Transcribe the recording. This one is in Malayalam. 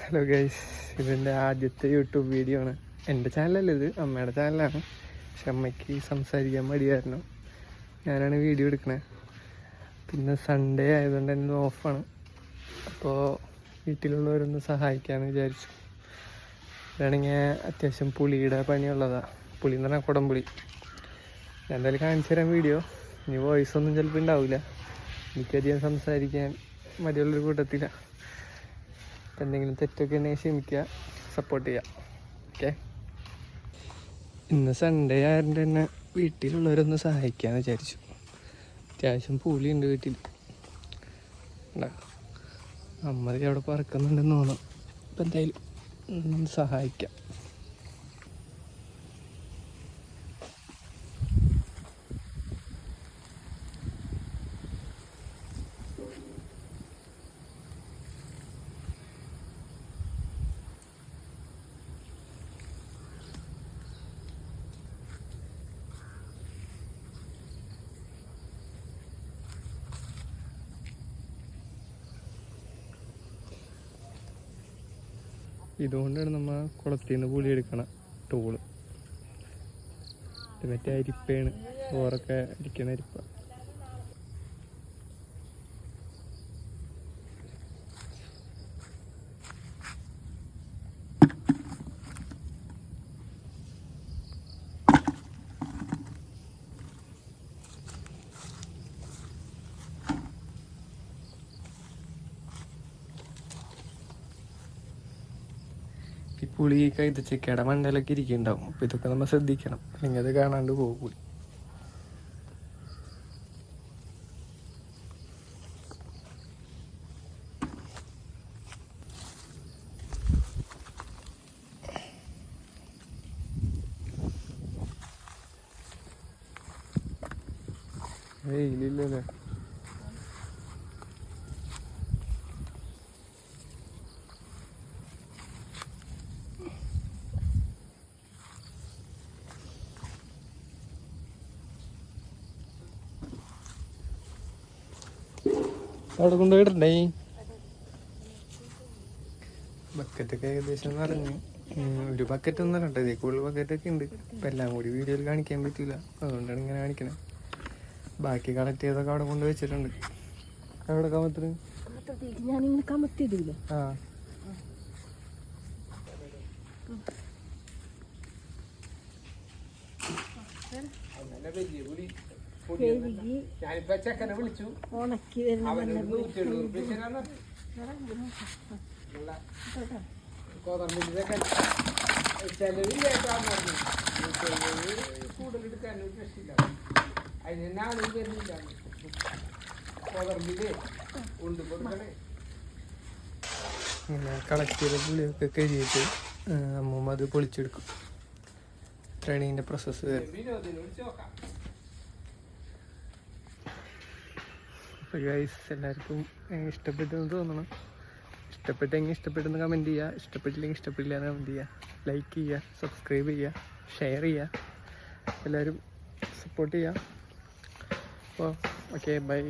ഹലോ ഗൈസ്, ഇതെൻ്റെ ആദ്യത്തെ യൂട്യൂബ് വീഡിയോ ആണ്. എൻ്റെ ചാനലല്ല, ഇത് അമ്മയുടെ ചാനലാണ്. പക്ഷെ അമ്മയ്ക്ക് സംസാരിക്കാൻ മടിയായിരുന്നു. ഞാനാണ് വീഡിയോ എടുക്കണേ. പിന്നെ സൺഡേ ആയതുകൊണ്ട് തന്നെ ഓഫാണ്. അപ്പോൾ വീട്ടിലുള്ളവരൊന്ന് സഹായിക്കാമെന്ന് വിചാരിച്ചു. ഇതാണെങ്കിൽ അത്യാവശ്യം പുളിയുടെ പണിയുള്ളതാണ്. പുളി എന്ന് പറഞ്ഞാൽ കുടംപുളി. ഞാൻ എന്തായാലും കാണിച്ചു തരാൻ വീഡിയോ. ഇനി വോയിസ് ഒന്നും ചിലപ്പോൾ ഉണ്ടാവില്ല. എനിക്കധികം സംസാരിക്കാൻ മടിയുള്ളൊരു കൂട്ടത്തിലാണ്. എന്തെങ്കിലും തെറ്റൊക്കെ ഉണ്ടെങ്കിൽ ക്ഷമിക്കുക, സപ്പോർട്ട് ചെയ്യുക. ഓക്കെ, ഇന്ന് സൺഡേ ആയതുകൊണ്ട് തന്നെ വീട്ടിലുള്ളവരൊന്ന് സഹായിക്കാമെന്ന് വിചാരിച്ചു. അത്യാവശ്യം പുളിയുണ്ട് വീട്ടിൽ. അമ്മ അവിടെ പറക്കുന്നുണ്ടെന്ന് തോന്നുന്നു. അപ്പം എന്തായാലും ഒന്ന് സഹായിക്കാം. ഇതുകൊണ്ടാണ് നമ്മൾ കുളത്തിൽ നിന്ന് പുളി എടുക്കണ ടൂള്. ഇത് മറ്റേ അരിപ്പയാണ്, ചോറൊക്കെ അരിക്കണ അരിപ്പ. ഈ പുളി കൈതച്ചക്കയുടെ മണ്ടയിലൊക്കെ ഇരിക്കുന്നുണ്ടാവും. അപ്പം ഇതൊക്കെ നമ്മൾ ശ്രദ്ധിക്കണം, അല്ലെങ്കിൽ അത് കാണാണ്ട് പോകും പുളി. വെയിലില്ലല്ലേ? അവിടെ കൊണ്ടുപോയിടണ്ടേ? ബക്കറ്റൊക്കെ ഏകദേശം നിറഞ്ഞു. ഒരു ബക്കറ്റ് ഒന്നും ഇരട്ടെ, ഇതേ കൂടുതൽ ബക്കറ്റൊക്കെ ഉണ്ട്. ഇപ്പം എല്ലാം കൂടി വീഡിയോയിൽ കാണിക്കാൻ പറ്റില്ല, അതുകൊണ്ടാണ് ഇങ്ങനെ കാണിക്കണേ. ബാക്കി കളക്ട് ചെയ്തൊക്കെ അവിടെ കൊണ്ട് വെച്ചിട്ടുണ്ട്. എവിടെ കമത്തിന്? ആ, ഉണക്കി ഇങ്ങനെ കളക്ട് ചെയ്ത പുളിയൊക്കെ കഴുകിയിട്ട് അമ്മൂമ്മ അത് പൊളിച്ചെടുക്കും. ഇത്രയാണ് ഇതിൻ്റെ പ്രോസസ്സ്. അപ്പോൾ ഗൈസ്, എല്ലാവർക്കും ഇഷ്ടപ്പെട്ടെന്ന് തോന്നണം. ഇഷ്ടപ്പെട്ടെങ്കിൽ ഇഷ്ടപ്പെട്ടെന്ന് കമൻറ്റ് ചെയ്യുക, ഇഷ്ടപ്പെട്ടില്ലെങ്കിൽ ഇഷ്ടപ്പെട്ടില്ല എന്ന് കമൻറ്റ് ചെയ്യുക. ലൈക്ക് ചെയ്യുക, സബ്സ്ക്രൈബ് ചെയ്യുക, ഷെയർ ചെയ്യുക. എല്ലാവരും സപ്പോർട്ട് ചെയ്യുക. അപ്പോൾ ഓക്കെ, ബൈ.